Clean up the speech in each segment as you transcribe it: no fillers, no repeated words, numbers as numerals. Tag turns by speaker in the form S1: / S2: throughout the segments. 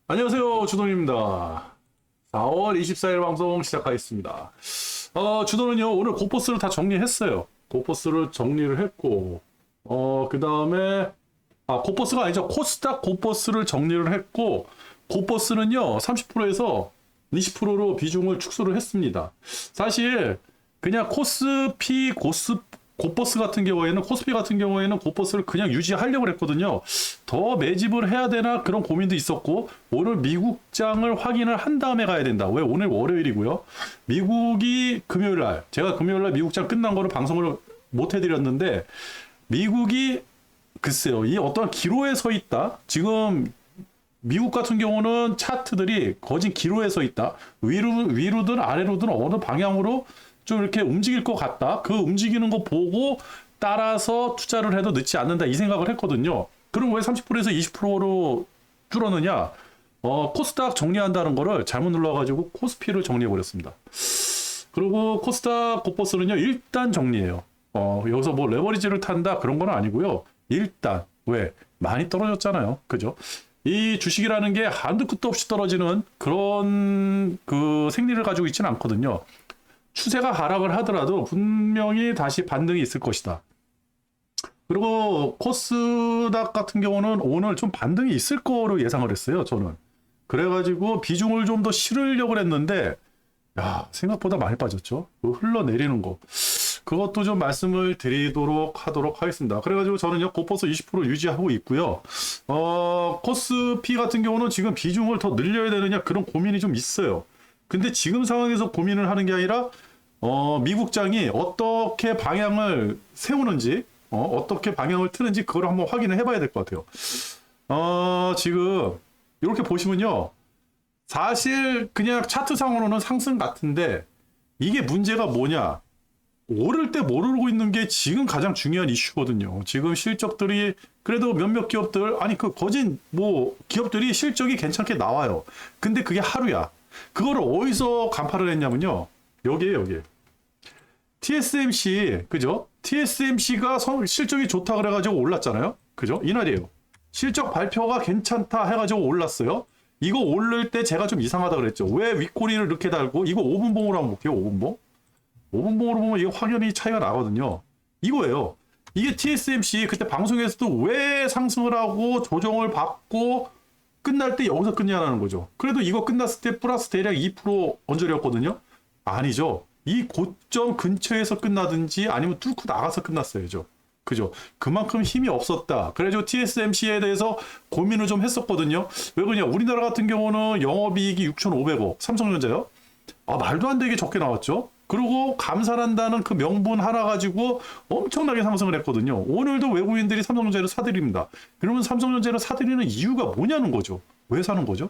S1: 안녕하세요, 주돈입니다. 4월 24일 방송 시작하겠습니다. 주돈은요, 오늘 고포스를 다 정리했어요. 고포스를 정리를 했고, 그 다음에, 고포스가 아니죠. 코스닥 고포스를 정리를 했고, 고포스는요, 30%에서 20%로 비중을 축소를 했습니다. 사실, 그냥 고포스 같은 경우에는, 코스피 같은 경우에는 고포스를 그냥 유지하려고 했거든요. 더 매집을 해야 되나 그런 고민도 있었고, 오늘 미국장을 확인을 한 다음에 가야 된다. 왜? 오늘 월요일이고요. 미국이 금요일 날, 제가 금요일 날 미국장 끝난 거를 방송을 못 해드렸는데, 미국이 글쎄요, 이 어떤 기로에 서 있다. 지금 미국 같은 경우는 차트들이 거진 기로에 서 있다. 위로든 아래로든 어느 방향으로 좀 이렇게 움직일 것 같다. 그 움직이는 거 보고 따라서 투자를 해도 늦지 않는다. 이 생각을 했거든요. 그럼 왜 30%에서 20%로 줄었느냐? 코스닥 정리한다는 거를 잘못 눌러가지고 코스피를 정리해버렸습니다. 그리고 코스닥 고포스는요, 일단 정리해요. 여기서 뭐 레버리지를 탄다 그런 건 아니고요. 일단, 왜? 많이 떨어졌잖아요. 그죠? 이 주식이라는 게 한두 끝도 없이 떨어지는 그런 그 생리를 가지고 있지는 않거든요. 추세가 하락을 하더라도 분명히 다시 반등이 있을 것이다. 그리고 코스닥 같은 경우는 오늘 좀 반등이 있을 거로 예상을 했어요, 저는. 그래가지고 비중을 좀 더 실으려고 했는데, 야, 생각보다 많이 빠졌죠. 그 흘러내리는 거. 그것도 좀 말씀을 드리도록 하도록 하겠습니다. 그래가지고 저는요, 고포스 20% 유지하고 있고요. 코스피 같은 경우는 지금 비중을 더 늘려야 되느냐 그런 고민이 좀 있어요. 근데 지금 상황에서 고민을 하는 게 아니라, 미국장이 어떻게 방향을 세우는지, 어떻게 방향을 트는지 그걸 한번 확인을 해봐야 될 것 같아요. 지금 이렇게 보시면요. 사실 그냥 차트상으로는 상승 같은데 이게 문제가 뭐냐? 오를 때 모르고 있는 게 지금 가장 중요한 이슈거든요. 지금 실적들이 그래도 몇몇 기업들, 아니 그 거진 뭐 기업들이 실적이 괜찮게 나와요. 근데 그게 하루야. 그거를 어디서 간파를 했냐면요. 여기에요, 여기. TSMC, 그죠? TSMC가 실적이 좋다 그래가지고 올랐잖아요. 그죠? 이날이에요. 실적 발표가 괜찮다 해가지고 올랐어요. 이거 오를 때 제가 좀 이상하다 그랬죠. 왜 윗꼬리를 이렇게 달고, 이거 5분봉으로 한번 볼게요, 5분봉. 5분봉으로 보면 이거 확연히 차이가 나거든요. 이거예요. 이게 TSMC 그때 방송에서도 왜 상승을 하고 조정을 받고 끝날 때 여기서 끝냐라는 거죠. 그래도 이거 끝났을 때 플러스 대략 2% 언저리였거든요. 아니죠. 이 고점 근처에서 끝나든지 아니면 뚫고 나가서 끝났어야죠. 그죠? 그만큼 힘이 없었다. 그래가지고 TSMC에 대해서 고민을 좀 했었거든요. 왜 그러냐? 우리나라 같은 경우는 영업이익이 6,500억, 삼성전자요. 말도 안 되게 적게 나왔죠. 그리고 감산한다는 그 명분 하나 가지고 엄청나게 상승을 했거든요. 오늘도 외국인들이 삼성전자를 사들입니다. 그러면 삼성전자를 사들이는 이유가 뭐냐는 거죠. 왜 사는 거죠?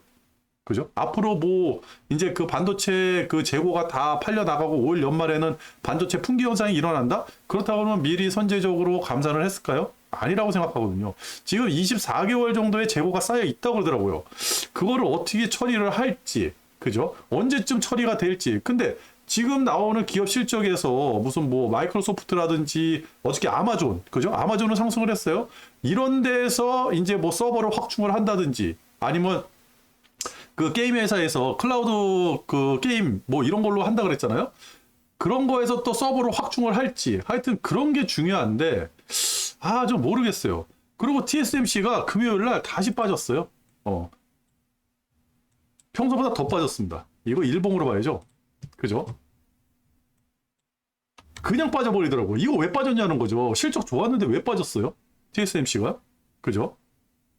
S1: 그죠? 앞으로 뭐 이제 그 반도체 그 재고가 다 팔려 나가고 올 연말에는 반도체 품귀 현상이 일어난다? 그렇다고 하면 미리 선제적으로 감산을 했을까요? 아니라고 생각하거든요. 지금 24개월 정도의 재고가 쌓여 있다고 그러더라고요. 그거를 어떻게 처리를 할지, 그죠? 언제쯤 처리가 될지. 근데 지금 나오는 기업 실적에서 무슨 뭐 마이크로소프트라든지 어저께 아마존, 그죠? 아마존은 상승을 했어요. 이런 데서 이제 뭐 서버를 확충을 한다든지 아니면 그 게임 회사에서 클라우드 그 게임 뭐 이런 걸로 한다 그랬잖아요. 그런 거에서 또 서버를 확충을 할지 하여튼 그런 게 중요한데 좀 모르겠어요. 그리고 TSMC가 금요일 날 다시 빠졌어요. 평소보다 더 빠졌습니다. 이거 일봉으로 봐야죠. 그죠? 그냥 빠져버리더라고. 이거 왜 빠졌냐는 거죠. 실적 좋았는데 왜 빠졌어요? TSMC가? 그죠?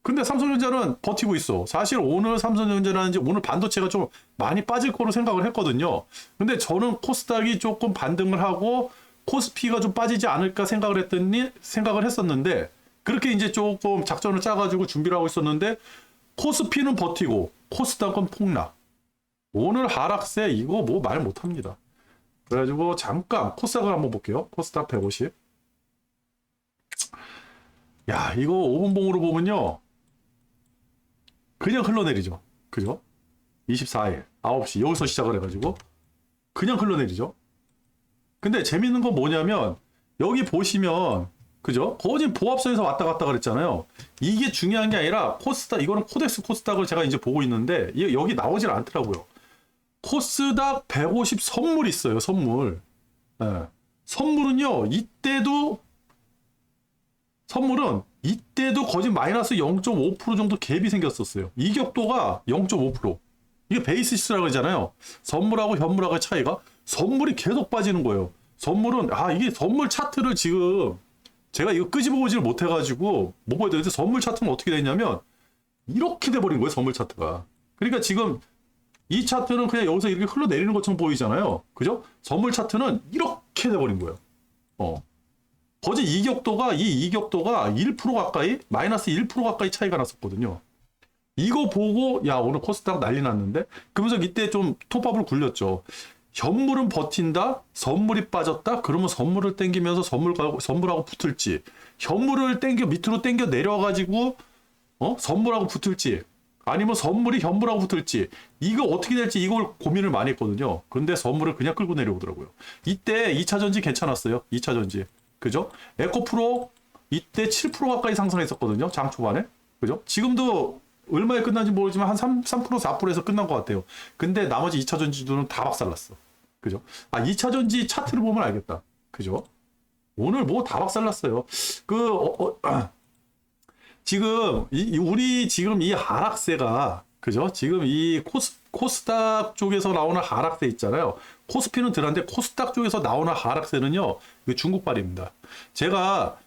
S1: 근데 삼성전자는 버티고 있어. 사실 오늘 삼성전자라든지 오늘 반도체가 좀 많이 빠질 거로 생각을 했거든요. 근데 저는 코스닥이 조금 반등을 하고 코스피가 좀 빠지지 않을까 생각을 했었는데 그렇게 이제 조금 작전을 짜가지고 준비를 하고 있었는데 코스피는 버티고 코스닥은 폭락. 오늘 하락세 이거 뭐 말 못합니다. 그래가지고 잠깐 코스닥을 한번 볼게요. 코스닥 150. 야, 이거 5분봉으로 보면요. 그냥 흘러내리죠. 그죠? 24일, 9시, 여기서 시작을 해가지고, 그냥 흘러내리죠. 근데 재밌는 건 뭐냐면, 여기 보시면, 그죠? 거진 보합선에서 왔다 갔다 그랬잖아요. 이게 중요한 게 아니라 코스닥, 이거는 코덱스 코스닥을 제가 이제 보고 있는데 이게 여기 나오질 않더라고요. 코스닥 150 선물 있어요. 선물. 예. 선물은요. 이때도 거진 마이너스 0.5% 정도 갭이 생겼었어요. 이격도가 0.5%. 이게 베이시스라고 그러잖아요. 선물하고 현물하고의 차이가 선물이 계속 빠지는 거예요. 선물은 이게 선물 차트를 지금 제가 이거 끄집어 보지를 못해가지고 못 보여야 되는데 선물 차트는 어떻게 됐냐면 이렇게 돼버린 거예요. 선물 차트가. 그러니까 지금 이 차트는 그냥 여기서 이렇게 흘러내리는 것처럼 보이잖아요. 그죠? 선물 차트는 이렇게 돼버린 거예요. 거진 이격도가 1% 가까이 마이너스 1% 가까이 차이가 났었거든요. 이거 보고 야 오늘 코스닥 난리 났는데 그러면서 이때 좀 톱밥을 굴렸죠. 현물은 버틴다, 선물이 빠졌다. 그러면 선물을 땡기면서 선물하고 붙을지, 현물을 밑으로 땡겨 내려가지고 선물하고 붙을지, 아니면 선물이 현물하고 붙을지, 이거 어떻게 될지 이걸 고민을 많이 했거든요. 근데 선물을 그냥 끌고 내려오더라고요. 이때 2차 전지 괜찮았어요. 2차 전지. 그죠? 에코프로 이때 7% 가까이 상승했었거든요. 장 초반에. 그죠? 지금도 얼마에 끝난지 모르지만 한 3%, 4%에서 끝난 것 같아요. 근데 나머지 2차 전지들은 다 박살났어. 그죠? 2차 전지 차트를 보면 알겠다. 그죠? 오늘 뭐 다 박살났어요. 지금 우리 지금 이 하락세가 그죠? 지금 이 코스닥 쪽에서 나오는 하락세 있잖아요. 코스피는 들었는데 코스닥 쪽에서 나오는 하락세는요. 이거 중국발입니다. 제가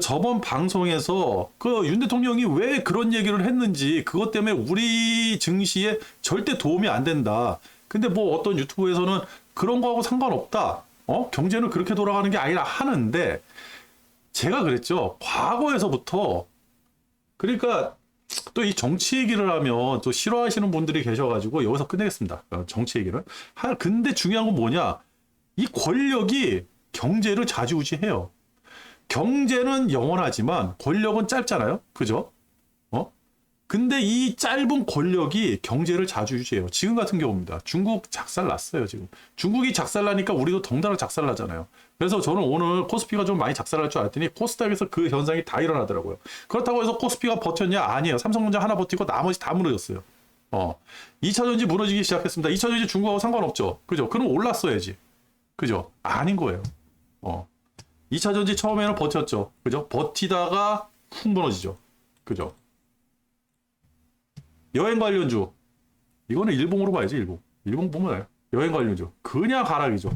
S1: 저번 방송에서 윤 대통령이 왜 그런 얘기를 했는지 그것 때문에 우리 증시에 절대 도움이 안 된다. 근데 뭐 어떤 유튜브에서는 그런 거하고 상관없다. 경제는 그렇게 돌아가는 게 아니라 하는데 제가 그랬죠. 과거에서부터 그러니까 또 이 정치 얘기를 하면 또 싫어하시는 분들이 계셔가지고 여기서 끝내겠습니다. 정치 얘기를. 근데 중요한 건 뭐냐? 이 권력이 경제를 좌지우지해요. 경제는 영원하지만 권력은 짧잖아요. 그죠? 근데 이 짧은 권력이 경제를 좌지우지해요. 지금 같은 경우입니다. 중국 작살났어요, 지금. 중국이 작살나니까 우리도 덩달아 작살나잖아요. 그래서 저는 오늘 코스피가 좀 많이 작살날 줄 알았더니 코스닥에서 그 현상이 다 일어나더라고요. 그렇다고 해서 코스피가 버텼냐? 아니에요. 삼성전자 하나 버티고 나머지 다 무너졌어요. 2차 전지 무너지기 시작했습니다. 2차 전지 중국하고 상관없죠. 그죠? 그럼 올랐어야지. 그죠? 아닌 거예요. 2차 전지 처음에는 버텼죠. 그죠? 버티다가 훅 무너지죠. 그죠? 여행 관련주. 이거는 일봉으로 봐야지, 일봉. 일봉 보면 알아요. 여행 관련주. 그냥 하락이죠.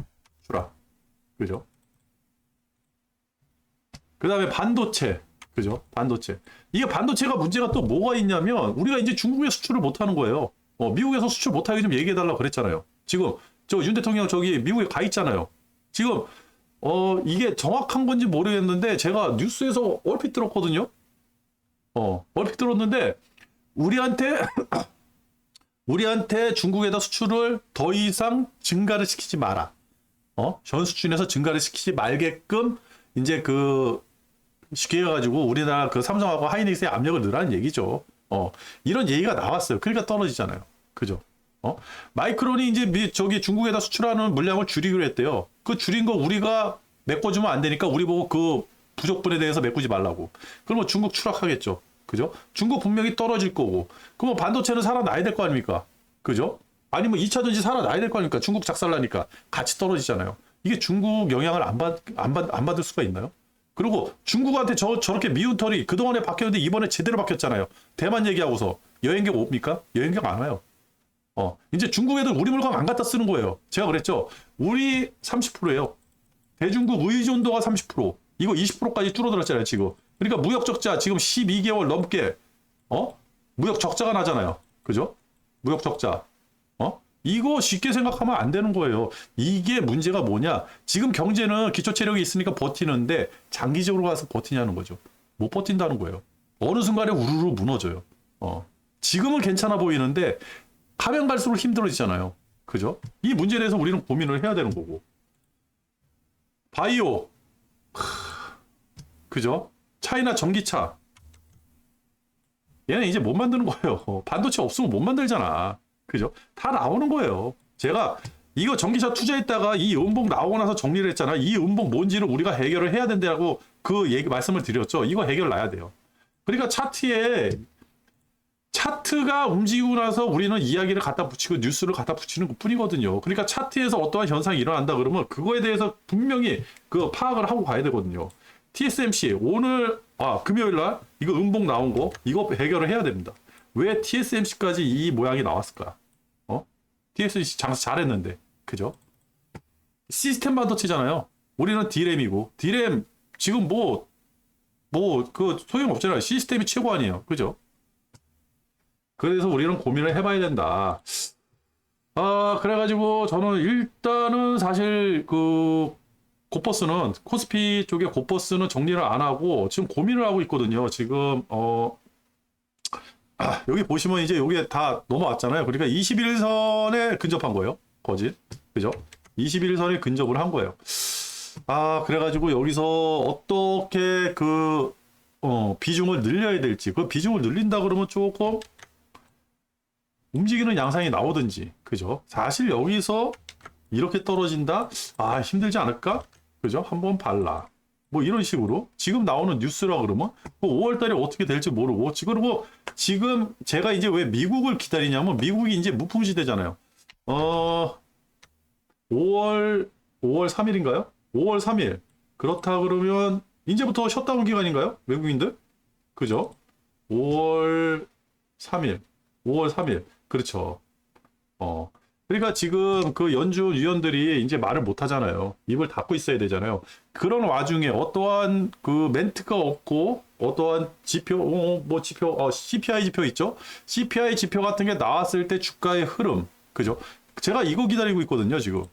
S1: 주라. 그죠? 그 다음에 반도체. 그죠? 반도체. 이게 반도체가 문제가 또 뭐가 있냐면, 우리가 이제 중국에 수출을 못 하는 거예요. 미국에서 수출 못하게 좀 얘기해달라고 그랬잖아요. 지금, 윤 대통령 저기 미국에 가 있잖아요. 지금, 이게 정확한 건지 모르겠는데, 제가 뉴스에서 얼핏 들었거든요. 얼핏 들었는데, 우리한테 중국에다 수출을 더 이상 증가를 시키지 마라. 전 수준에서 증가를 시키지 말게끔 이제 쉽게 해가지고 우리나라 삼성하고 하이닉스의 압력을 넣으라는 얘기죠. 이런 얘기가 나왔어요. 그러니까 떨어지잖아요. 그죠? 마이크론이 이제 저기 중국에다 수출하는 물량을 줄이기로 했대요. 그 줄인 거 우리가 메꿔주면 안 되니까 우리 보고 그 부족분에 대해서 메꾸지 말라고. 그러면 중국 추락하겠죠. 그죠? 중국 분명히 떨어질 거고. 그럼 반도체는 살아나야 될 거 아닙니까? 그죠? 아니면 2차 전지 살아나야 될 거 아닙니까? 중국 작살나니까 같이 떨어지잖아요. 이게 중국 영향을 안 받을 수가 있나요? 그리고 중국한테 저렇게 미운 털이 그동안에 박혔는데 이번에 제대로 박혔잖아요. 대만 얘기하고서 여행객 옵니까? 여행객 안 와요. 이제 중국 애들 우리 물건 안 갖다 쓰는 거예요. 제가 그랬죠. 우리 30%예요. 대중국 의존도가 30%. 이거 20%까지 줄어들었잖아요, 지금. 그러니까 무역 적자 지금 12개월 넘게 무역 적자가 나잖아요. 그죠? 무역 적자. 이거 쉽게 생각하면 안 되는 거예요. 이게 문제가 뭐냐? 지금 경제는 기초 체력이 있으니까 버티는데 장기적으로 가서 버티냐는 거죠. 못 버틴다는 거예요. 어느 순간에 우르르 무너져요. 지금은 괜찮아 보이는데 가면 갈수록 힘들어지잖아요. 그죠? 이 문제에 대해서 우리는 고민을 해야 되는 거고. 바이오. 그죠? 차이나 전기차. 얘는 이제 못 만드는 거예요. 반도체 없으면 못 만들잖아. 그죠? 다 나오는 거예요. 제가 이거 전기차 투자했다가 이 음봉 나오고 나서 정리를 했잖아. 이 음봉 뭔지를 우리가 해결을 해야 된다고 그 얘기 말씀을 드렸죠. 이거 해결 나야 돼요. 그러니까 차트가 움직이고 나서 우리는 이야기를 갖다 붙이고 뉴스를 갖다 붙이는 것 뿐이거든요. 그러니까 차트에서 어떠한 현상이 일어난다 그러면 그거에 대해서 분명히 그 파악을 하고 가야 되거든요. TSMC 오늘 금요일 날 이거 음봉 나온 거 이거 해결을 해야 됩니다. 왜 TSMC까지 이 모양이 나왔을까? TSMC 장사 잘했는데, 그죠? 시스템 반도체잖아요. 우리는 D램이고 D램 지금 그 소용 없잖아요. 시스템이 최고 아니에요, 그죠? 그래서 우리는 고민을 해봐야 된다. 그래가지고 저는 일단은 사실 그 코스피 쪽에 곧버스는 정리를 안 하고 지금 고민을 하고 있거든요. 지금 여기 보시면 이제 여기에 다 넘어왔잖아요. 그러니까 21선에 근접한 거예요. 거짓. 그죠? 21선에 근접을 한 거예요. 그래가지고 여기서 어떻게 비중을 늘려야 될지, 그 비중을 늘린다 그러면 조금 움직이는 양상이 나오든지, 그죠? 사실 여기서 이렇게 떨어진다? 힘들지 않을까? 그죠? 한번 발라. 뭐 이런 식으로 지금 나오는 뉴스라 그러면 5월 달에 어떻게 될지 모르고 그리고 지금 제가 이제 왜 미국을 기다리냐면 미국이 이제 무풍 시대잖아요. 5월 3일인가요? 5월 3일. 그렇다 그러면 이제부터 셧다운 기간인가요? 외국인들? 그죠? 5월 3일. 그렇죠. 그러니까 지금 그 연준 위원들이 이제 말을 못 하잖아요. 입을 닫고 있어야 되잖아요. 그런 와중에 어떠한 그 멘트가 없고 어떠한 지표, CPI 지표 있죠? CPI 지표 같은 게 나왔을 때 주가의 흐름, 그죠? 제가 이거 기다리고 있거든요, 지금.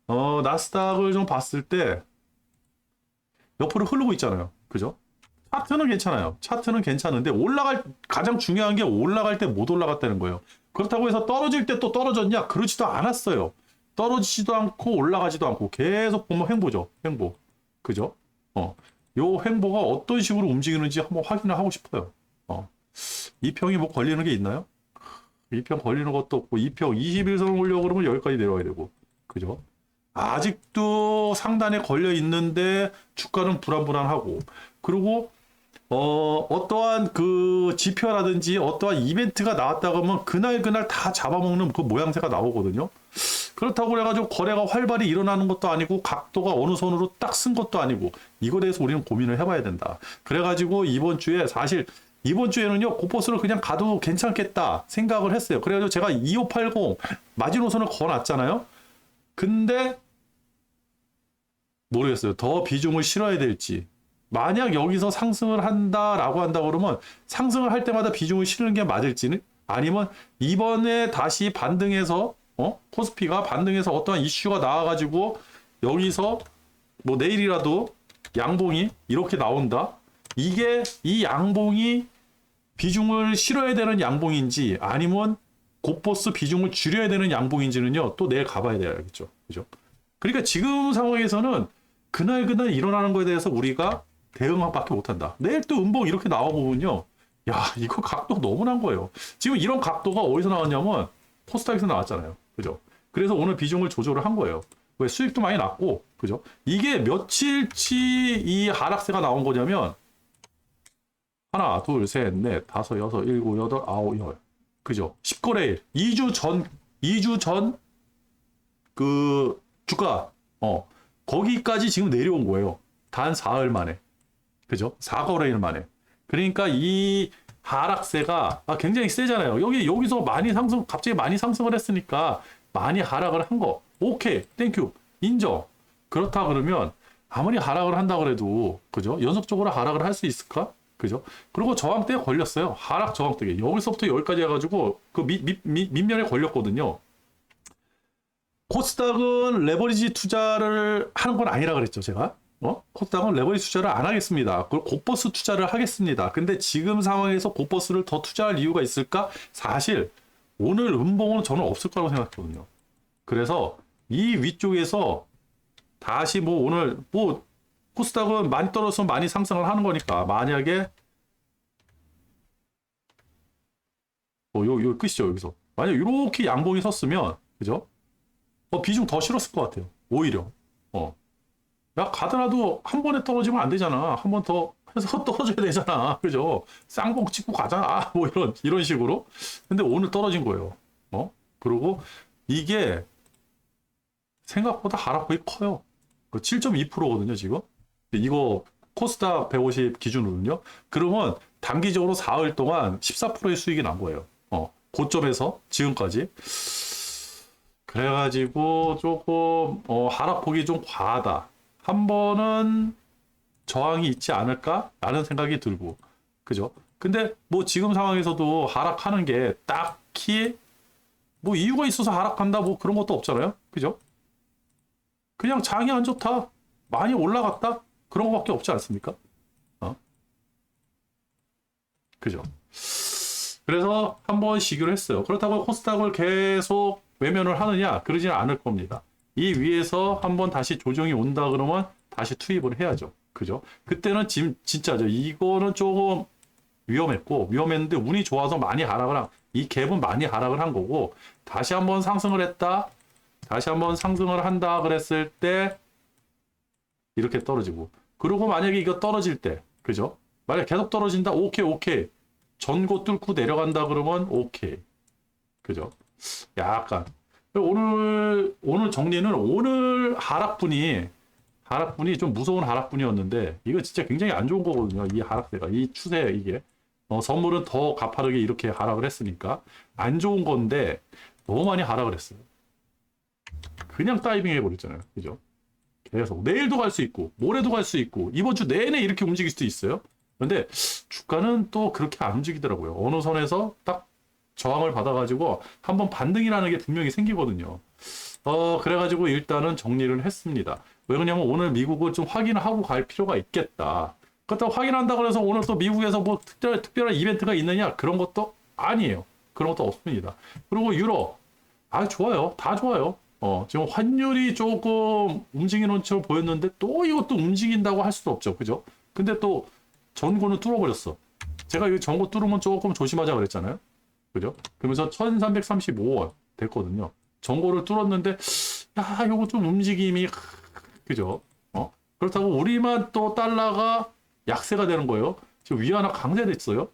S1: 나스닥을 좀 봤을 때 옆으로 흐르고 있잖아요. 그죠? 차트는 괜찮아요. 차트는 괜찮은데 가장 중요한 게 올라갈 때 못 올라갔다는 거예요. 그렇다고 해서 떨어질 때 또 떨어졌냐? 그러지도 않았어요. 떨어지지도 않고 올라가지도 않고 계속 보면 횡보죠. 횡보. 그죠? 요 횡보가 어떤 식으로 움직이는지 한번 확인을 하고 싶어요. 이 평이 뭐 걸리는 게 있나요? 이 평 걸리는 것도 없고 이 평 21선 올려고 그러면 여기까지 내려와야 되고. 그죠? 아직도 상단에 걸려 있는데 주가는 불안불안하고 그리고 어떠한 그 지표라든지 어떠한 이벤트가 나왔다 그러면 그날 다 잡아먹는 그 모양새가 나오거든요. 그렇다고 그래가지고 거래가 활발히 일어나는 것도 아니고 각도가 어느 선으로 딱 쓴 것도 아니고 이거에 대해서 우리는 고민을 해봐야 된다. 그래가지고 이번 주에는요 곧버스를 그냥 가도 괜찮겠다 생각을 했어요. 그래가지고 제가 2580 마지노선을 거놨잖아요. 근데 모르겠어요. 더 비중을 실어야 될지. 만약 여기서 상승을 한다라고 한다 그러면 상승을 할 때마다 비중을 실는 게 맞을지는 아니면 이번에 다시 반등해서 코스피가 반등해서 어떠한 이슈가 나와가지고 여기서 뭐 내일이라도 양봉이 이렇게 나온다. 이 양봉이 비중을 실어야 되는 양봉인지 아니면 곧버스 비중을 줄여야 되는 양봉인지는요 또 내일 가봐야 돼야겠죠. 그죠? 그러니까 지금 상황에서는 그날 일어나는 거에 대해서 우리가 대응밖에 못한다. 내일 또 음봉 이렇게 나와보면요. 야, 이거 각도 너무 난 거예요. 지금 이런 각도가 어디서 나왔냐면 코스닥에서 나왔잖아요. 그죠? 그래서 오늘 비중을 조절을 한 거예요. 왜 수익도 많이 났고, 그죠? 이게 며칠치 이 하락세가 나온 거냐면 하나, 둘, 셋, 넷, 다섯, 여섯, 일곱, 여덟, 아홉, 열. 그죠? 10거래일. 2주 전 그 주가 거기까지 지금 내려온 거예요. 단 사흘 만에. 그죠? 4거래일 만에. 그러니까 이 하락세가 굉장히 세잖아요. 여기서 갑자기 많이 상승을 했으니까 많이 하락을 한 거. 오케이. 땡큐. 인정. 그렇다 그러면 아무리 하락을 한다 그래도 그죠? 연속적으로 하락을 할 수 있을까? 그죠? 그리고 저항대에 걸렸어요. 하락 저항대에. 여기서부터 여기까지 해가지고 그 밑면에 걸렸거든요. 코스닥은 레버리지 투자를 하는 건 아니라 그랬죠, 제가. 코스닥은 레버리지 투자를 안 하겠습니다. 그걸 곧버스 투자를 하겠습니다. 근데 지금 상황에서 곧버스를 더 투자할 이유가 있을까? 사실 오늘 음봉은 저는 없을 거라고 생각했거든요. 그래서 이 위쪽에서 다시 오늘 코스닥은 많이 떨어져서 많이 상승을 하는 거니까 만약에 요 끝이죠, 여기서. 만약 이렇게 양봉이 섰으면 그죠? 비중 더 실었을 것 같아요. 오히려. 야, 가더라도 한 번에 떨어지면 안 되잖아. 한 번 더 해서 떨어져야 되잖아. 그죠? 쌍봉 찍고 가자. 뭐 이런 식으로. 근데 오늘 떨어진 거예요. 그리고 이게 생각보다 하락폭이 커요. 7.2%거든요, 지금. 이거 코스닥 150 기준으로는요. 그러면 단기적으로 4일 동안 14%의 수익이 난 거예요. 고점에서 지금까지. 그래가지고 조금 하락폭이 좀 과하다. 한 번은 저항이 있지 않을까라는 생각이 들고, 그죠? 근데 뭐 지금 상황에서도 하락하는 게 딱히 뭐 이유가 있어서 하락한다 뭐 그런 것도 없잖아요, 그죠? 그냥 장이 안 좋다, 많이 올라갔다 그런 거밖에 없지 않습니까? 그죠? 그래서 한번 시기로 했어요. 그렇다고 코스닥을 계속 외면을 하느냐? 그러지는 않을 겁니다. 이 위에서 한번 다시 조정이 온다 그러면 다시 투입을 해야죠. 그죠? 그때는 진짜죠. 이거는 조금 위험했는데 운이 좋아서 많이 하락을 이 갭은 많이 하락을 한 거고, 다시 한번 상승을 했다. 다시 한번 상승을 한다 그랬을 때 이렇게 떨어지고, 그리고 만약에 이거 떨어질 때, 그죠? 만약 계속 떨어진다. 오케이. 전고 뚫고 내려간다 그러면 오케이. 그죠? 약간 오늘 정리는, 오늘 하락분이 좀 무서운 하락분이었는데, 이거 진짜 굉장히 안 좋은 거거든요. 이 하락세가, 이 추세, 이게 선물은 더 가파르게 이렇게 하락을 했으니까 안 좋은 건데 너무 많이 하락을 했어요. 그냥 다이빙 해버렸잖아요. 그죠? 계속 내일도 갈 수 있고 모레도 갈 수 있고 이번 주 내내 이렇게 움직일 수도 있어요. 그런데 주가는 또 그렇게 안 움직이더라고요. 어느 선에서 딱 저항을 받아가지고 한번 반등이라는 게 분명히 생기거든요. 그래가지고 일단은 정리를 했습니다. 왜 그러냐면 오늘 미국을 좀 확인을 하고 갈 필요가 있겠다. 그렇다고 확인한다고 해서 오늘 또 미국에서 뭐 특별한 이벤트가 있느냐? 그런 것도 아니에요. 그런 것도 없습니다. 그리고 유럽, 좋아요. 다 좋아요. 지금 환율이 조금 움직이는 것처럼 보였는데 또 이것도 움직인다고 할 수도 없죠. 그죠? 근데 또 전고는 뚫어버렸어. 제가 이 전고 뚫으면 조금 조심하자 그랬잖아요. 그죠? 그러면서 1335원 됐거든요. 전고를 뚫었는데, 요거 좀 움직임이, 그죠? 그렇다고 우리만 또 달러가 약세가 되는 거예요. 지금 위안화 강세됐어요.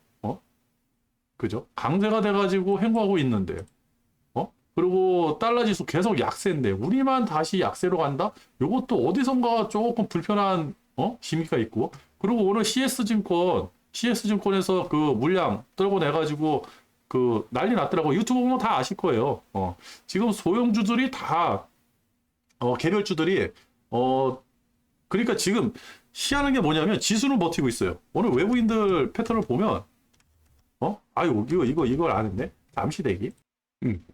S1: 그죠? 강세가 돼가지고 행보하고 있는데, 그리고 달러 지수 계속 약세인데 우리만 다시 약세로 간다? 요것도 어디선가 조금 불편한 심의가 있고, 그리고 오늘 CS증권에서 그 물량 떨고 내가지고 그 난리 났더라고. 유튜브 보면 다 아실 거예요. 지금 소형주들이 다 개별주들이 그러니까 지금 희한한 게 뭐냐면 지수는 버티고 있어요. 오늘 외국인들 패턴을 보면 이걸 안 했네. 잠시 대기.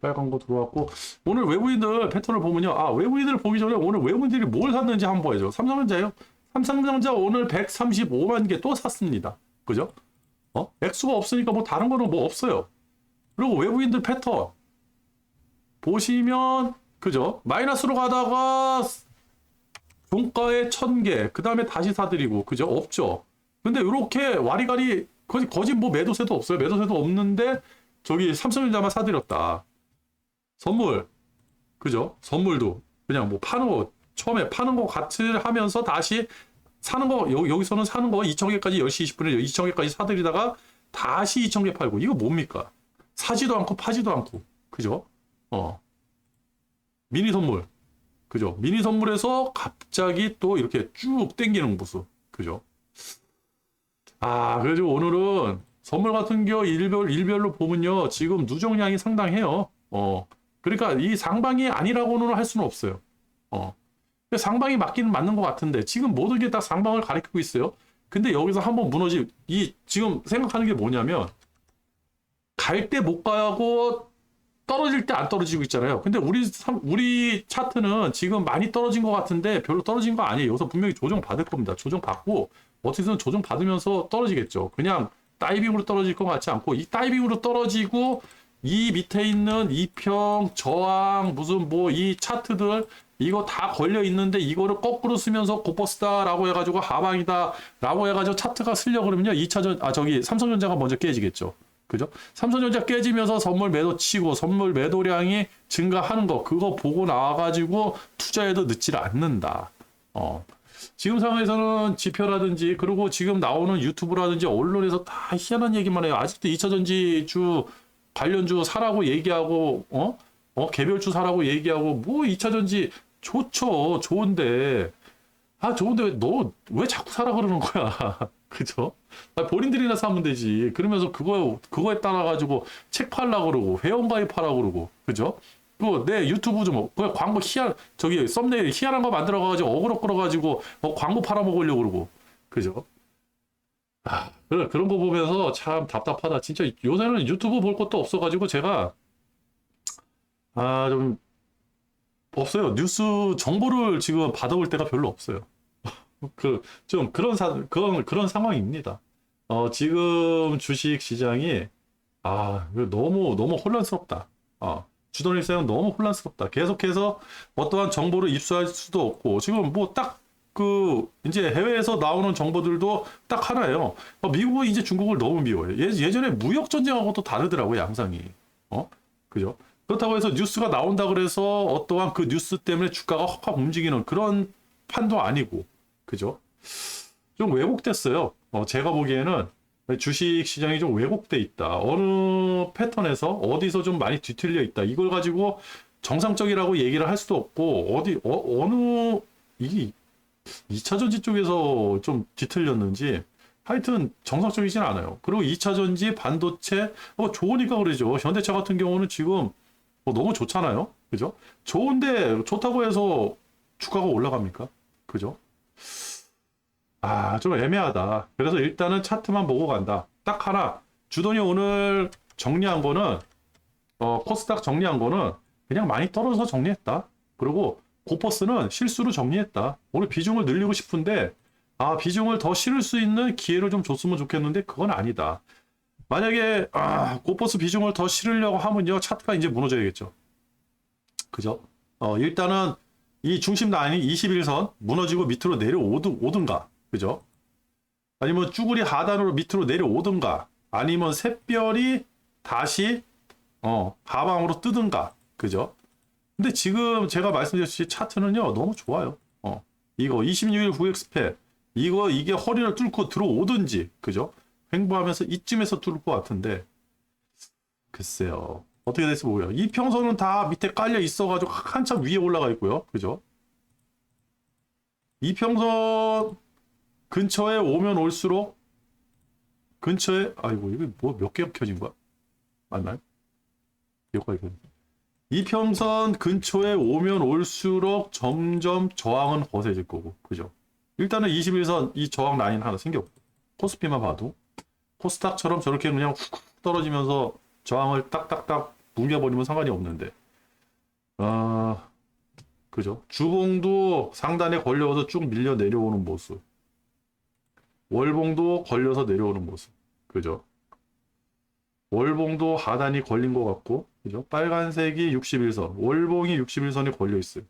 S1: 빨간 거 들어왔고, 오늘 외국인들 패턴을 보면요. 외국인들을 보기 전에 오늘 외국인들이 뭘 샀는지 한번 보여줘. 삼성전자요. 삼성전자 오늘 135만 개 또 샀습니다. 그죠? 액수가 없으니까 뭐 다른 거는 뭐 없어요. 그리고 외국인들 패턴 보시면, 그죠? 마이너스로 가다가 종가에 1000개, 그 다음에 다시 사들이고, 그죠? 없죠. 근데 이렇게 와리가리, 거짓 뭐 매도세도 없어요. 매도세도 없는데 저기 삼성전자만 사들였다. 선물, 그죠? 선물도 그냥 뭐 파는 거, 처음에 파는 거 같이 하면서 다시 사는 거, 여기서는 사는 거 2,000개까지 10시 20분에 2,000개까지 사들이다가 다시 2,000개 팔고, 이거 뭡니까? 사지도 않고 파지도 않고, 그죠? 미니 선물, 그죠? 미니 선물에서 갑자기 또 이렇게 쭉 땡기는 모습, 그죠? 그래서 오늘은 선물 같은 겨 일별로 보면요, 지금 누적량이 상당해요. 그러니까 이 상방이 아니라고는 할 수는 없어요. 상방이 맞기는 맞는 것 같은데 지금 모든 게 다 상방을 가리키고 있어요. 근데 여기서 한번 지금 생각하는 게 뭐냐면, 갈 때 못 가고 떨어질 때 안 떨어지고 있잖아요. 근데 우리 차트는 지금 많이 떨어진 것 같은데 별로 떨어진 거 아니에요. 여기서 분명히 조정 받을 겁니다. 조정 받고 어떻게든 조정 받으면서 떨어지겠죠. 그냥 다이빙으로 떨어질 것 같지 않고, 이 다이빙으로 떨어지고 이 밑에 있는 이평, 저항, 무슨 뭐 이 차트들 이거 다 걸려 있는데 이거를 거꾸로 쓰면서 고버스다라고 해가지고 하방이다라고 해가지고 차트가 쓰려 그러면요, 삼성전자가 먼저 깨지겠죠. 그죠? 삼성전자 깨지면서 선물 매도 치고 선물 매도량이 증가하는 거, 그거 보고 나와가지고 투자해도 늦지를 않는다. 지금 상황에서는 지표라든지 그리고 지금 나오는 유튜브라든지 언론에서 다 희한한 얘기만 해요. 아직도 2차 전지주 관련주 사라고 얘기하고 개별주 사라고 얘기하고 뭐 2차 전지 좋죠. 좋은데 좋은데 너 왜 자꾸 사라 그러는 거야. 그죠? 본인들이나 사면 되지. 그러면서 그거에 따라 가지고 책 팔라 그러고 회원가입하라 그러고 그죠? 그 내 유튜브 좀 그냥 광고 저기 썸네일 희한한 거 만들어 가지고 어그로 끌어 가지고 광고 팔아 먹으려고 그러고 그죠? 그런 거 보면서 참 답답하다. 진짜 요새는 유튜브 볼 것도 없어 가지고 제가 좀 없어요. 뉴스 정보를 지금 받아올 때가 별로 없어요. 좀 그런 상황입니다. 지금 주식 시장이 너무 혼란스럽다. 주도권 시장은 너무 혼란스럽다. 계속해서 어떠한 정보를 입수할 수도 없고 지금 뭐 딱 이제 해외에서 나오는 정보들도 딱 하나예요. 미국은 이제 중국을 너무 미워요. 예전에 무역 전쟁하고 또 다르더라고요, 양상이. 그죠? 그렇다고 해서 뉴스가 나온다 그래서 어떠한 그 뉴스 때문에 주가가 확 움직이는 그런 판도 아니고, 그죠? 좀 왜곡됐어요. 제가 보기에는 주식 시장이 좀 왜곡돼 있다. 어느 패턴에서 어디서 좀 많이 뒤틀려 있다. 이걸 가지고 정상적이라고 얘기를 할 수도 없고, 어느, 이게 2차 전지 쪽에서 좀 뒤틀렸는지, 하여튼 정상적이진 않아요. 그리고 2차 전지, 반도체, 좋으니까 그러죠. 현대차 같은 경우는 지금 너무 좋잖아요. 그죠? 좋은데, 좋다고 해서 주가가 올라갑니까? 그죠? 좀 애매하다. 그래서 일단은 차트만 보고 간다. 딱 하나. 주돈이 오늘 정리한 거는, 코스닥 정리한 거는 그냥 많이 떨어져서 정리했다. 그리고 고퍼스는 실수로 정리했다. 오늘 비중을 늘리고 싶은데, 비중을 더 실을 수 있는 기회를 좀 줬으면 좋겠는데, 그건 아니다. 만약에, 고퍼스 비중을 더 실으려고 하면요, 차트가 이제 무너져야겠죠. 그죠? 일단은 이 중심 라인이 21선 무너지고 밑으로 내려오든가. 그죠? 아니면 쭈구리 하단으로 밑으로 내려오든가 아니면 샛별이 다시 하방으로 뜨든가. 그죠? 근데 지금 제가 말씀드렸듯이 차트는요 너무 좋아요. 이거 26일 9엑스패 이게 허리를 뚫고 들어오든지 그죠? 횡보하면서 이쯤에서 뚫을 것 같은데 글쎄요 어떻게 될지 모르겠어요. 이평선은 다 밑에 깔려 있어가지고 한참 위에 올라가 있고요. 그죠? 이평선 근처에 오면 올수록 근처에 이게 뭐 몇 개 켜진 거야? 맞나요? 여기까지 켜진 거야. 이평선 근처에 오면 올수록 점점 저항은 거세질 거고 그죠? 일단은 21선 이 저항 라인 하나 생겼고 코스피만 봐도 코스닥처럼 저렇게 그냥 훅 떨어지면서 저항을 딱딱딱 뭉개버리면 상관이 없는데 그죠? 주봉도 상단에 걸려서 쭉 밀려 내려오는 모습 월봉도 걸려서 내려오는 모습. 그죠? 월봉도 하단이 걸린 것 같고, 그죠? 빨간색이 61선, 월봉이 61선에 걸려 있어요.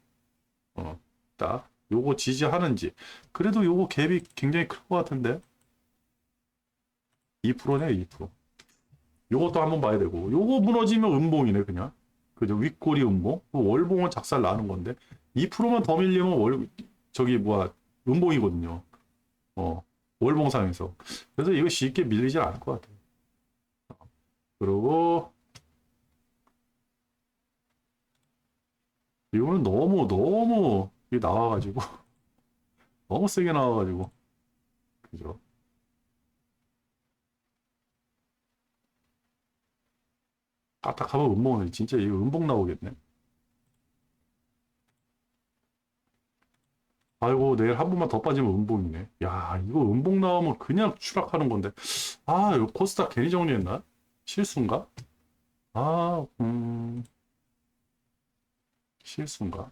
S1: 딱, 요거 지지하는지. 그래도 요거 갭이 굉장히 클 것 같은데? 2%네, 2%. 요것도 한번 봐야 되고, 요거 무너지면 음봉이네, 그냥. 그죠? 윗꼬리 음봉. 월봉은 작살 나는 건데, 2%만 더 밀리면 음봉이거든요. 월봉상에서. 그래서 이거 쉽게 밀리지 않을 것 같아요. 그리고 이거는 너무 나와가지고 너무 세게 나와가지고 그죠? 까딱하면 음봉은 진짜 이거 음봉 나오겠네. 아이고 내일 한 번만 더 빠지면 음봉이네. 야 이거 음봉 나오면 그냥 추락하는 건데 이거 코스닥 괜히 정리했나? 실수인가? 실수인가?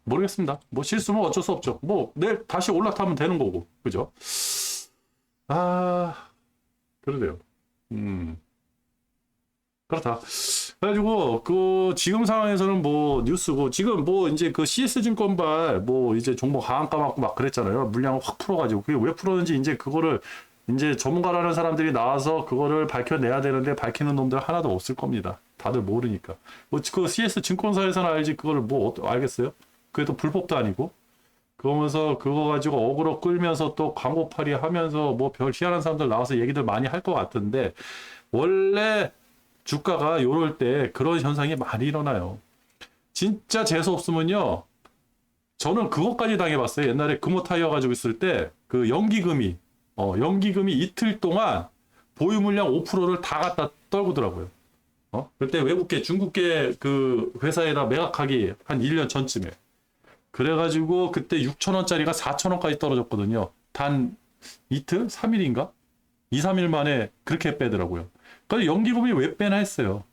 S1: 모르겠습니다. 뭐 실수면 어쩔 수 없죠. 뭐 내일 다시 올라타면 되는 거고 그죠? 그러네요. 그렇다. 그래가지고 지금 상황에서는 뭐 뉴스고 지금 뭐 이제 그 CS증권발 뭐 이제 종목 하한가 맞고 막 그랬잖아요. 물량을 확 풀어가지고 그게 왜 풀었는지 이제 그거를 이제 전문가라는 사람들이 나와서 그거를 밝혀내야 되는데 밝히는 놈들 하나도 없을 겁니다. 다들 모르니까. 뭐 그 CS 증권사에서는 알지 그거를 뭐 알겠어요? 그게 또 불법도 아니고. 그러면서 그거 가지고 어그로 끌면서 또 광고팔이 하면서 뭐 별 희한한 사람들 나와서 얘기들 많이 할 것 같은데, 원래 주가가 요럴 때 그런 현상이 많이 일어나요. 진짜 재수 없으면요. 저는 그것까지 당해봤어요. 옛날에 금호타이어 가지고 있을 때 그 연기금이 이틀 동안 보유 물량 5%를 다 갖다 떨구더라고요. 그때 외국계, 중국계 그 회사에다 매각하기 한 1년 전쯤에. 그래가지고 그때 6,000원짜리가 4,000원까지 떨어졌거든요. 단 이틀? 3일인가? 2, 3일 만에 그렇게 빼더라고요. 그래서 연기금이 왜 빼나 했어요.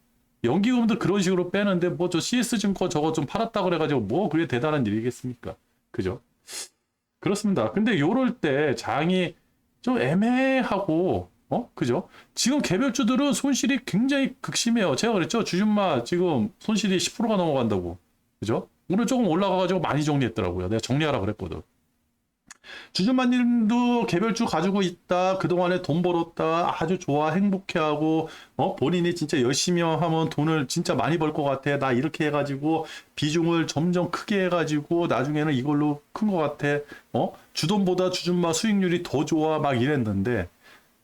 S1: 연기금도 그런 식으로 빼는데 뭐 저 CS증권 저거 좀 팔았다 그래가지고 뭐 그게 대단한 일이겠습니까? 그죠? 그렇습니다. 근데 요럴 때 장이 좀 애매하고, 그죠? 지금 개별주들은 손실이 굉장히 극심해요. 제가 그랬죠? 주준마 지금 손실이 10%가 넘어간다고. 그죠? 오늘 조금 올라가가지고 많이 정리했더라고요. 내가 정리하라 그랬거든. 주준마님도 개별주 가지고 있다. 그동안에 돈 벌었다. 아주 좋아. 행복해하고, 본인이 진짜 열심히 하면 돈을 진짜 많이 벌 것 같아. 나 이렇게 해가지고 비중을 점점 크게 해가지고 나중에는 이걸로 큰 것 같아. 주돈보다 주준마 수익률이 더 좋아. 막 이랬는데,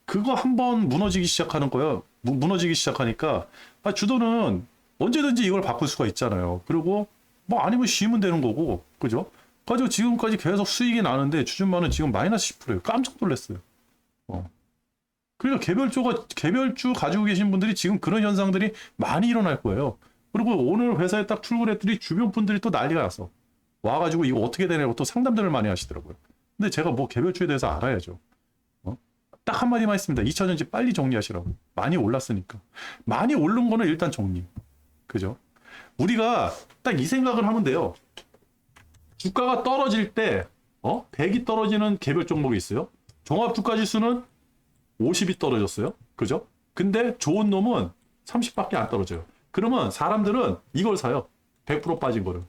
S1: 그거 한번 무너지기 시작하는 거예요. 무너지기 시작하니까, 주돈은 언제든지 이걸 바꿀 수가 있잖아요. 그리고 뭐 아니면 쉬면 되는 거고, 그죠? 가지고 지금까지 계속 수익이 나는데 주준마는 지금 마이너스 10%예요. 깜짝 놀랐어요. 그러니까 개별주 가지고 계신 분들이 지금 그런 현상들이 많이 일어날 거예요. 그리고 오늘 회사에 딱 출근했더니 주변 분들이 또 난리가 났어. 와가지고 이거 어떻게 되냐고 또 상담들을 많이 하시더라고요. 근데 제가 뭐 개별주에 대해서 알아야죠. 딱 한마디만 했습니다. 2차전지 빨리 정리하시라고. 많이 올랐으니까. 많이 오른 거는 일단 정리. 그죠? 우리가 딱 이 생각을 하면 돼요. 주가가 떨어질 때, 100이 떨어지는 개별 종목이 있어요. 종합주가지수는 50이 떨어졌어요. 그죠? 근데 좋은 놈은 30밖에 안 떨어져요. 그러면 사람들은 이걸 사요. 100% 빠진 거를.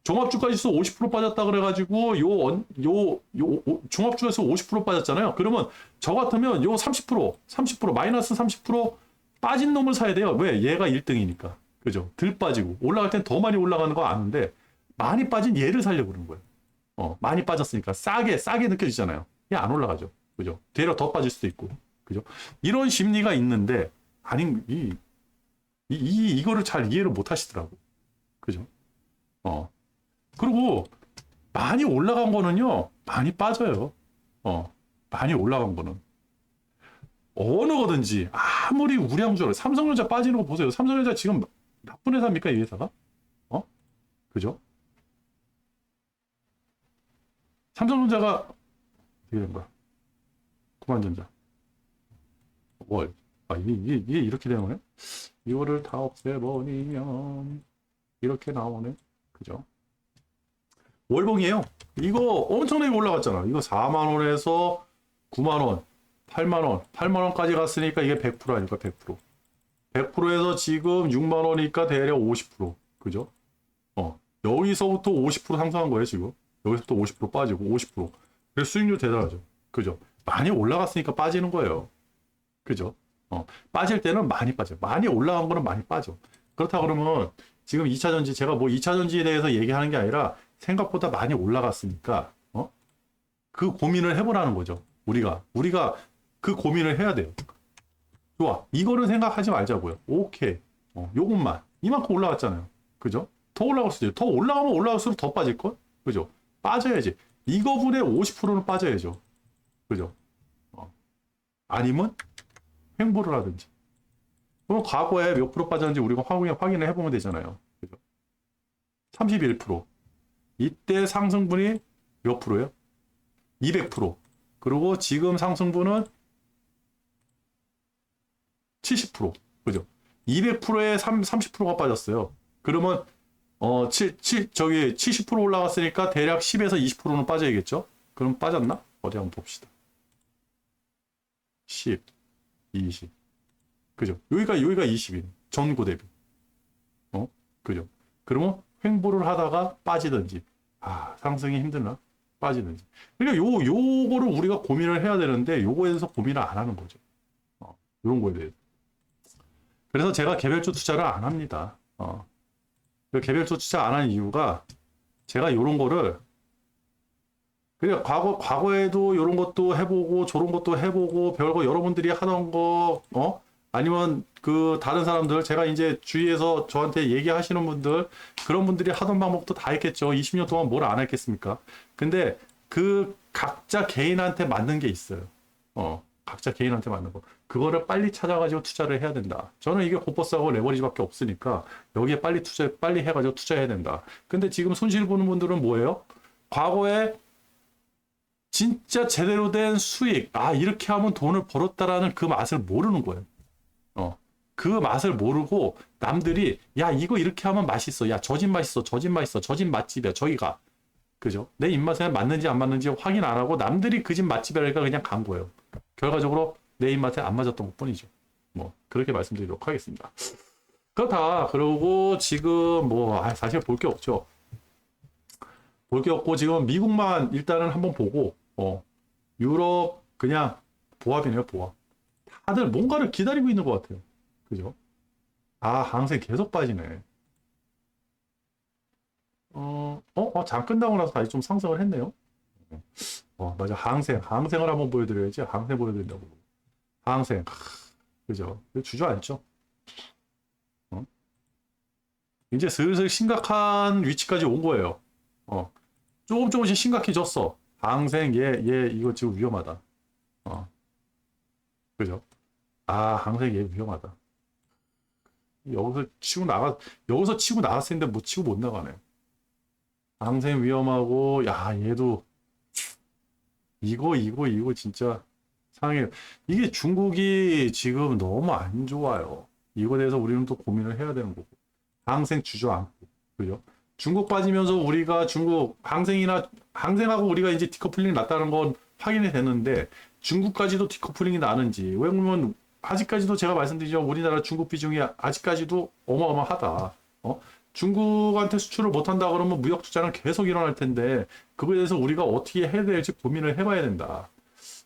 S1: 종합주가지수 50% 빠졌다 그래가지고 종합주가지수 50% 빠졌잖아요. 그러면 저 같으면 요 30% 마이너스 30% 빠진 놈을 사야 돼요. 왜? 얘가 1등이니까. 그죠? 덜 빠지고 올라갈 땐 더 많이 올라가는 거 아는데 많이 빠진 얘를 살려고 그러는 거예요. 많이 빠졌으니까 싸게 느껴지잖아요. 얘 안 올라가죠. 그죠? 되려 더 빠질 수도 있고. 그죠? 이런 심리가 있는데 아니 이거를 잘 이해를 못 하시더라고. 그죠? 그리고 많이 올라간 거는요. 많이 빠져요. 많이 올라간 거는 어느 거든지 아무리 우량주를 삼성전자 빠지는 거 보세요. 삼성전자 지금 나쁜 회사입니까, 이 회사가? 그죠? 삼성전자가 어떻게 된 거야? 구만전자. 이게 이렇게 되는 거네? 이거를 다 없애버리면 이렇게 나오네. 그죠? 월봉이에요. 이거 엄청나게 올라갔잖아. 이거 4만 원에서 9만 원, 8만 원, 8만 원까지 갔으니까 이게 100% 아닐까? 100%. 100%에서 지금 6만 원이니까 대략 50%. 그죠? 여기서부터 50% 상승한 거예요, 지금. 여기서부터 50% 빠지고 50%. 그래서 수익률 대단하죠. 그죠? 많이 올라갔으니까 빠지는 거예요. 그죠? 빠질 때는 많이 빠져요. 많이 올라간 거는 많이 빠져. 그렇다 그러면 지금 2차전지, 제가 뭐 2차전지에 대해서 얘기하는 게 아니라 생각보다 많이 올라갔으니까, 그 고민을 해보라는 거죠. 우리가 그 고민을 해야 돼요. 좋아. 이거는 생각하지 말자고요. 오케이. 요것만. 이만큼 올라갔잖아요. 그죠? 더 올라갈 수도 있어요. 더 올라가면 올라갈수록 더 빠질걸? 그죠? 빠져야지. 이거분의 50%는 빠져야죠. 그죠? 아니면 횡보를 하든지. 그럼 과거에 몇 프로 빠졌는지 우리가 확인을 해보면 되잖아요. 그죠? 31%. 이때 상승분이 몇 프로예요? 200%. 그리고 지금 상승분은 70%. 그죠? 200%에 30%가 빠졌어요. 그러면 70% 올라갔으니까 대략 10에서 20%는 빠져야겠죠? 그럼 빠졌나? 어디 한번 봅시다. 10, 20. 그죠? 여기가 20인. 전고 대비. 그죠? 그러면 횡보를 하다가 빠지든지, 상승이 힘드나? 빠지든지. 그러니까 요거를 우리가 고민을 해야 되는데, 요거에 대해서 고민을 안 하는 거죠. 이런 거에 대해서. 그래서 제가 개별주 투자를 안 합니다. 개별적 투자 안 하는 이유가 제가 요런 거를 그냥 과거에도 요런 것도 해보고 저런 것도 해보고 별거 여러분들이 하던 거 아니면 그 다른 사람들 제가 이제 주위에서 저한테 얘기하시는 분들 그런 분들이 하던 방법도 다 했겠죠. 20년 동안 뭘 안 했겠습니까? 근데 그 각자 개인한테 맞는 게 있어요. 각자 개인한테 맞는 거. 그거를 빨리 찾아가지고 투자를 해야 된다. 저는 이게 고퍼스하고 레버리지밖에 없으니까 여기에 빨리 해가지고 투자해야 된다. 근데 지금 손실 보는 분들은 뭐예요? 과거에 진짜 제대로 된 수익, 이렇게 하면 돈을 벌었다라는 그 맛을 모르는 거예요. 그 맛을 모르고 남들이 야 이거 이렇게 하면 맛있어, 야 저 집 맛있어, 저 집 맛있어, 저 집 맛집이야, 저기가 그죠? 내 입맛에 맞는지 안 맞는지 확인 안 하고 남들이 그 집 맛집이라니까 그냥 간 거예요. 결과적으로 내 입맛에 안 맞았던 것 뿐이죠. 뭐 그렇게 말씀드리도록 하겠습니다. 그렇다. 그러고 지금 뭐 사실 볼 게 없죠. 볼 게 없고 지금 미국만 일단은 한번 보고 유럽 그냥 보합이네요. 보합. 다들 뭔가를 기다리고 있는 것 같아요. 그죠? 항생 계속 빠지네. 장 끝나고 나서 다시 좀 상승을 했네요. 맞아. 항생을 한번 보여드려야지. 항생 보여드린다고. 항생. 그죠? 주저앉죠. 이제 슬슬 심각한 위치까지 온 거예요. 조금씩 심각해졌어. 항생, 이거 지금 위험하다. 그죠? 항생 얘 위험하다. 여기서 치고 나갔을 텐데 뭐 치고 못 나가네. 항생 위험하고, 얘도, 이거 진짜 상해요. 이게 중국이 지금 너무 안 좋아요. 이거에 대해서 우리는 또 고민을 해야 되는 거고. 항생 주저앉고, 그죠? 중국 빠지면서 우리가 항생하고 우리가 이제 디커플링이 났다는 건 확인이 됐는데, 중국까지도 디커플링이 나는지, 왜 그러면 아직까지도 제가 말씀드리죠. 우리나라 중국 비중이 아직까지도 어마어마하다. 중국한테 수출을 못한다 그러면 무역 투자는 계속 일어날 텐데 그거에 대해서 우리가 어떻게 해야 될지 고민을 해봐야 된다.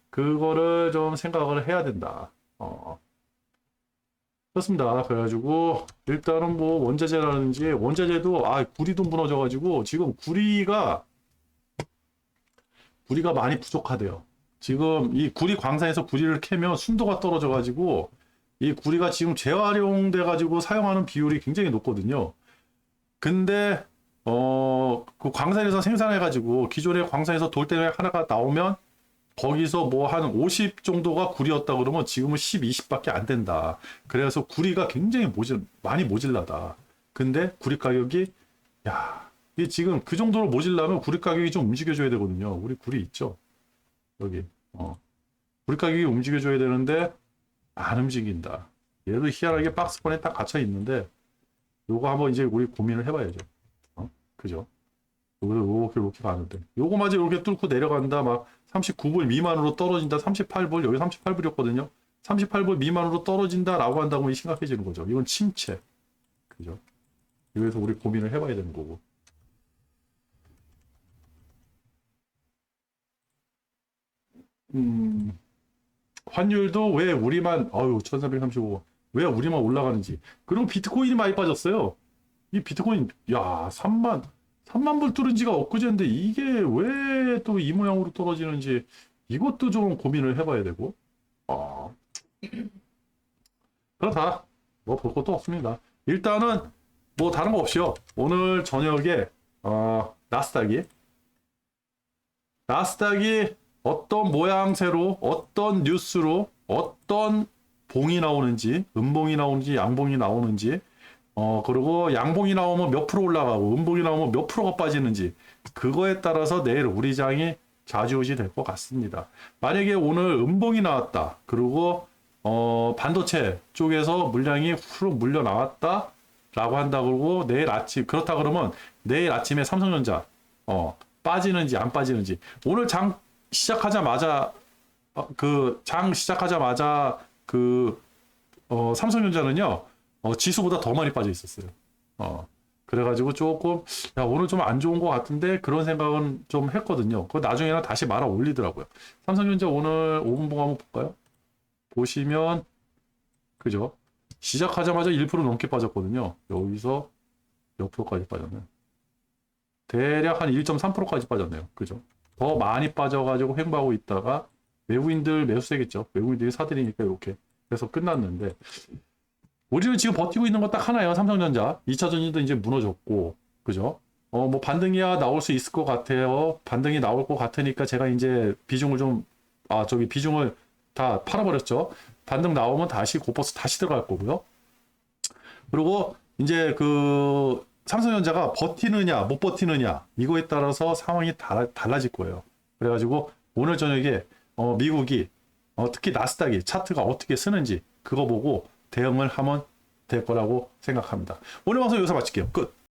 S1: 그거를 좀 생각을 해야 된다. 그렇습니다. 그래가지고 일단은 뭐 원자재도 구리도 무너져가지고 지금 구리가 많이 부족하대요. 지금 이 구리 광산에서 구리를 캐면 순도가 떨어져가지고 이 구리가 지금 재활용돼가지고 사용하는 비율이 굉장히 높거든요. 근데 그 광산에서 생산해가지고 기존의 광산에서 돌덩이 하나가 나오면 거기서 뭐 한 50 정도가 구리였다 그러면 지금은 10, 20밖에 안 된다. 그래서 구리가 굉장히 많이 모질라다. 근데 구리 가격이 이게 지금 그 정도로 모질라면 구리 가격이 좀 움직여줘야 되거든요. 우리 구리 있죠? 여기 구리 가격이 움직여줘야 되는데 안 움직인다. 얘도 희한하게 박스권에 딱 갇혀 있는데 요거 한번 이제 우리 고민을 해봐야죠. 그죠? 이렇게 가는데 요거마저 이렇게 뚫고 내려간다. 막 39불 미만으로 떨어진다. 38불, 여기 38불이었거든요. 38불 미만으로 떨어진다라고 한다고 심각해지는 거죠. 이건 침체. 그죠? 여기서 우리 고민을 해봐야 되는 거고. 환율도 왜 우리만 1335 왜 우리만 올라가는지. 그리고 비트코인이 많이 빠졌어요. 이 비트코인 3만 불 뚫은 지가 엊그제인데 이게 왜 또 이 모양으로 떨어지는지 이것도 좀 고민을 해봐야 되고. 그렇다. 뭐 볼 것도 없습니다. 일단은 뭐 다른 거 없이요. 오늘 저녁에 나스닥이 어떤 모양새로 어떤 뉴스로 어떤 봉이 나오는지 음봉이 나오는지 양봉이 나오는지 그리고 양봉이 나오면 몇 프로 올라가고 음봉이 나오면 몇 프로가 빠지는지 그거에 따라서 내일 우리 장이 좌지우지 될 것 같습니다. 만약에 오늘 음봉이 나왔다. 그리고 반도체 쪽에서 물량이 후루 물려 나왔다 라고 한다. 그러고 내일 아침 그렇다 그러면 내일 아침에 삼성전자 빠지는지 안 빠지는지 오늘 장 시작하자마자 삼성전자는요 지수보다 더 많이 빠져 있었어요. 그래가지고 조금 오늘 좀 안 좋은 것 같은데 그런 생각은 좀 했거든요. 그 나중에는 다시 말아 올리더라고요. 삼성전자 오늘 5분봉 한번 볼까요? 보시면 그죠? 시작하자마자 1% 넘게 빠졌거든요. 여기서 몇 프로까지 빠졌네. 대략 한 1.3%까지 빠졌네요. 그죠? 더 많이 빠져가지고 횡보하고 있다가 외국인들 매수세겠죠. 외국인들이 사들이니까 이렇게 해서 끝났는데 우리는 지금 버티고 있는 거 딱 하나예요. 삼성전자 2차 전지도 이제 무너졌고, 그죠? 뭐 반등이야 나올 수 있을 것 같아요. 반등이 나올 것 같으니까 제가 이제 비중을 좀 비중을 다 팔아버렸죠. 반등 나오면 다시 고버스 다시 들어갈 거고요. 그리고 이제 그 삼성전자가 버티느냐 못 버티느냐 이거에 따라서 상황이 달라질 거예요. 그래가지고 오늘 저녁에 미국이 특히 나스닥이 차트가 어떻게 쓰는지 그거 보고 대응을 하면 될 거라고 생각합니다. 오늘 방송 여기서 마칠게요. 끝.